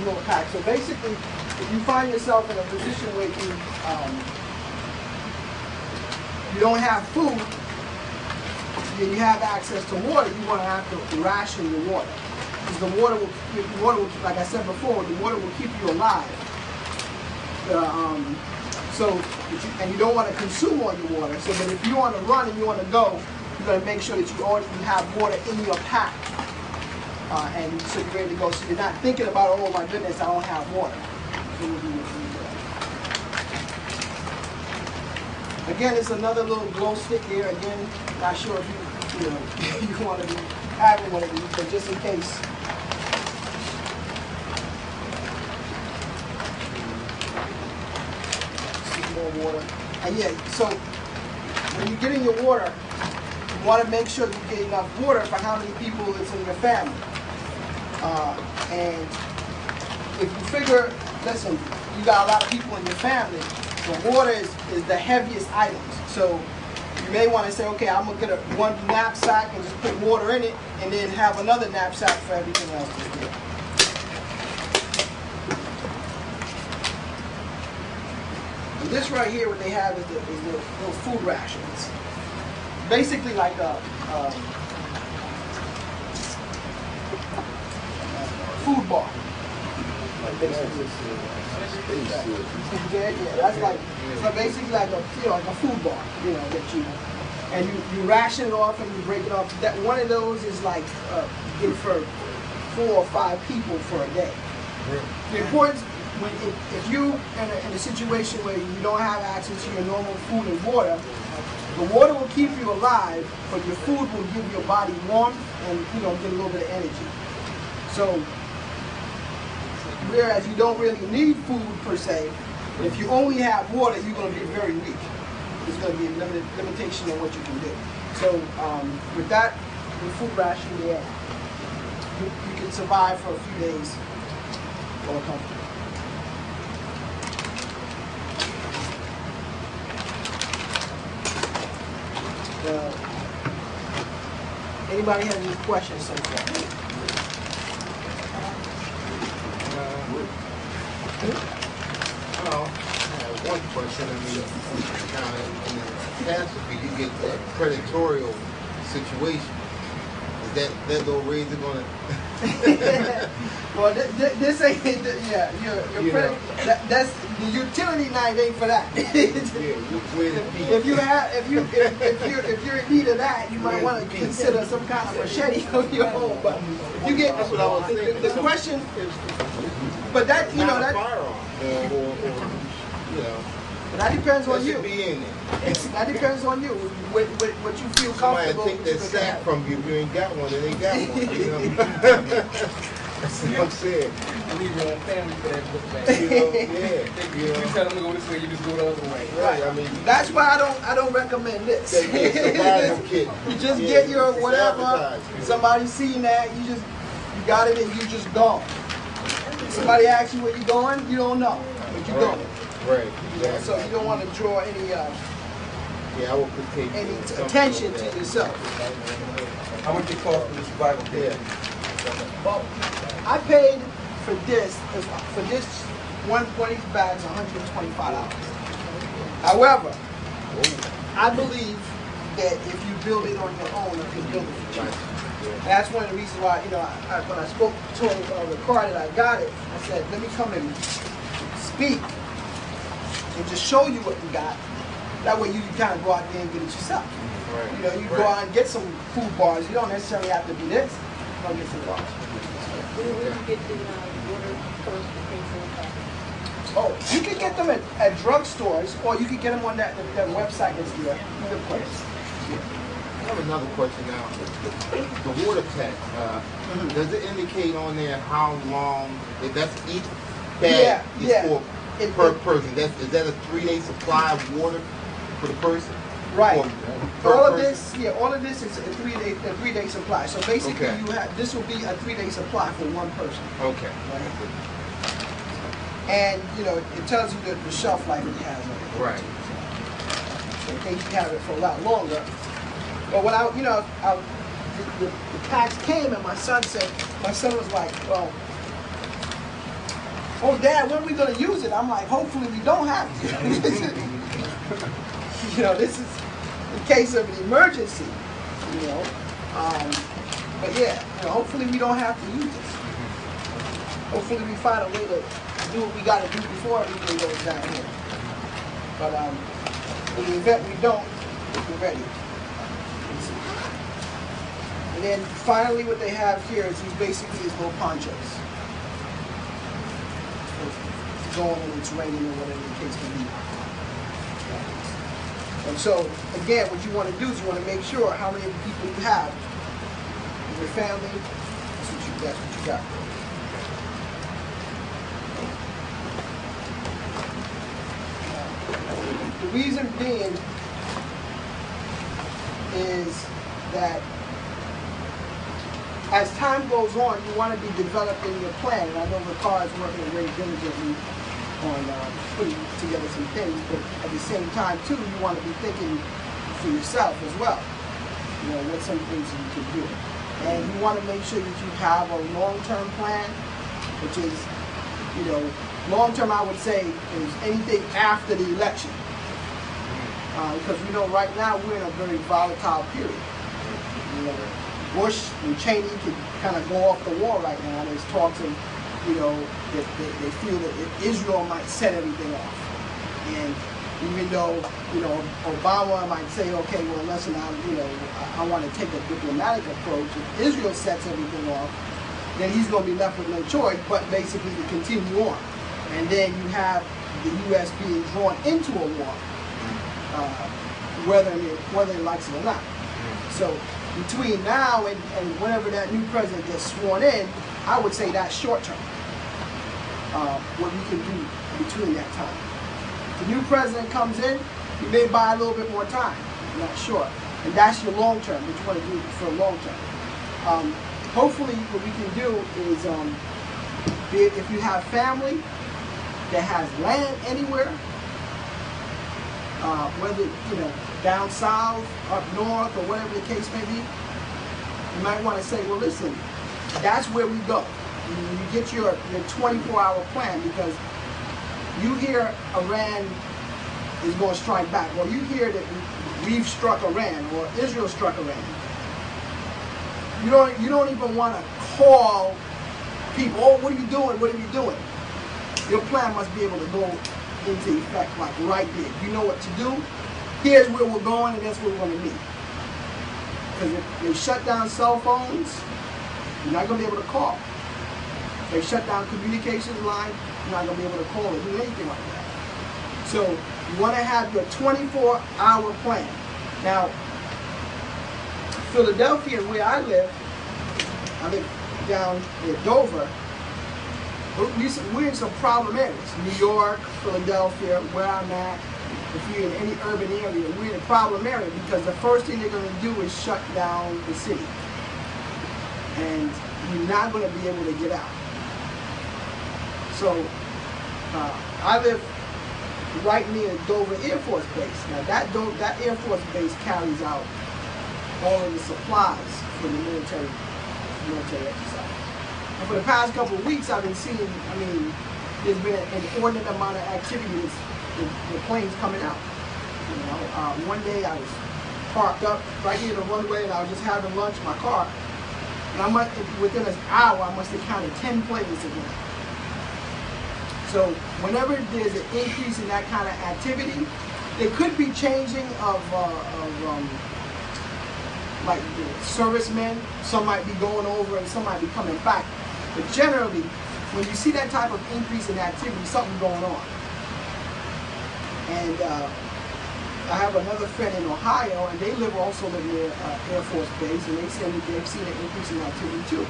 little pack. So basically, if you find yourself in a position where you don't have food, and you have access to water, you're going to have to ration your water. Because the water will, like I said before, the water will keep you alive. And you don't want to consume all your water. So, but if you want to run and you want to go, you're going to make sure that you have water in your pack. And so you're ready to go. So you're not thinking about, oh my goodness, I don't have water. Again, it's another little glow stick here. Again, not sure if you want to be having one of these, but just in case. Some more water. And yeah, so when you get in your water, you want to make sure you get enough water for how many people is in your family. And if you figure, listen, you got a lot of people in your family, the water is the heaviest item. So you may want to say, okay, I'm going to get one knapsack and just put water in it, and then have another knapsack for everything else to get. And this right here, what they have is the little food rations. Basically like a food bar. Yeah, that's like, so basically like a food bar, that you ration it off and you break it off. That one of those is like good for 4 or 5 people for a day. The importance if you in a situation where you don't have access to your normal food and water, the water will keep you alive, but your food will give your body warmth and get a little bit of energy. So whereas you don't really need food per se, if you only have water, you're going to be very weak. There's going to be a limitation on what you can do. So with that, with food ration, yeah, you can survive for a few days more comfortably. Anybody have any questions so far? Well, I have one question. I mean, kind of in the catastrophe, you get that predatory situation. Is that little razor going to? Well, this ain't. Yeah, that's the utility knife ain't for that. If you're in need of that, you might want to consider some kind of machete of your own. But if you get, that's what I was thinking. The question is, but that that firearm, but that depends on you. Be in it. That depends on you. What you feel comfortable. Somebody take that sack from you if you ain't got one, and they got one. That's what I'm saying. You leave your own family for that book bag. Yeah. You tell them to go this way, you just go the other way. Right. I mean, that's why I don't recommend this. Survival kit. You just get your whatever. Somebody seen that, you got it, and you just gone. Somebody asks you where you going, you don't know, but you're going. Right. Exactly. So you don't want to draw any I will take any attention to yourself. How much it cost for the survival kit? Well, I paid for this one of these bags $125. However, I believe that if you build it on your own, you can build it for cheap. And that's one of the reasons why, when I spoke to the car that I got it, I said, let me come and speak and just show you what we got. That way you can kind of go out there and get it yourself. Right. You go out and get some food bars. You don't necessarily have to do this. You don't get some bars. Where would you get the water first to pay for the package? Oh, you can get them at drugstores, or you can get them on that website that's there. Either place. I have another question now. The water tank, does it indicate on there how long, if that's each bag is for per person? Is that a 3-day supply of water for the person? Right. All of this is a 3-day supply. So basically, this will be a 3-day supply for one person. Okay. Right? And it tells you the shelf life it has on it. Right. So in case you have it for a lot longer. But when the packs came, and my son was like, well, oh, Dad, when are we going to use it? I'm like, hopefully we don't have to. You know, this is in case of an emergency, you know. But yeah, you know, hopefully we don't have to use this. Hopefully we find a way to do what we got to do before everything goes down here. But in the event we don't, we're ready. And then finally what they have here is these basically these little ponchos. Going when it's raining or whatever the case may be. And so, again, what you want to do is you want to make sure how many people you have in your family. That's what you got. The reason being is that as time goes on, you want to be developing your plan. And I know Ricard is working very diligently on putting together some things, but at the same time, too, you want to be thinking for yourself as well. You know, what some things you can do. And you want to make sure that you have a long-term plan, which is, you know, long-term, I would say, is anything after the election. Because we know right now we're in a very volatile period. You know, Bush and Cheney can kind of go off the wall right now. There's talks of, you know, that they feel that Israel might set everything off. And even though, you know, Obama might say, okay, well, listen, I want to take a diplomatic approach. If Israel sets everything off, then he's going to be left with no choice but basically to continue on. And then you have the U.S. being drawn into a war, whether it likes it or not. So between now and whenever that new president gets sworn in, I would say that's short term. What we can do between that time. If the new president comes in, you may buy a little bit more time. I'm not sure. And that's your long term, what you want to do for a long term. Hopefully what we can do is, if you have family that has land anywhere, whether, you know, down south, up north, or whatever the case may be, you might want to say, well, listen, that's where we go. You get your 24-hour plan, because you hear Iran is going to strike back, or you hear that we've struck Iran, or Israel struck Iran. You don't even want to call people, oh, what are you doing? What are you doing? Your plan must be able to go into effect like right there. You know what to do. Here's where we're going, and that's where we're going to meet. Because if they shut down cell phones, you're not going to be able to call. If they shut down communications line, you're not going to be able to call or do anything like that. So you want to have your 24-hour plan. Now, Philadelphia, where I live down near Dover, we're in some problem areas. New York, Philadelphia, where I'm at. If you're in any urban area, we're in a problem area, because the first thing they're going to do is shut down the city. And you're not going to be able to get out. So I live right near Dover Air Force Base. Now that Air Force Base carries out all of the supplies for the military exercise. And for the past couple of weeks, I've been seeing, there's been an inordinate amount of activity with the planes coming out. You know, one day I was parked up right near the runway, and I was just having lunch in my car. And within an hour, I must have counted 10 planes again. So whenever there's an increase in that kind of activity, there could be changing of like the servicemen. Some might be going over and some might be coming back. But generally, when you see that type of increase in activity, something's going on. And I have another friend in Ohio, and they also live near Air Force Base, and they've seen an increase in activity too.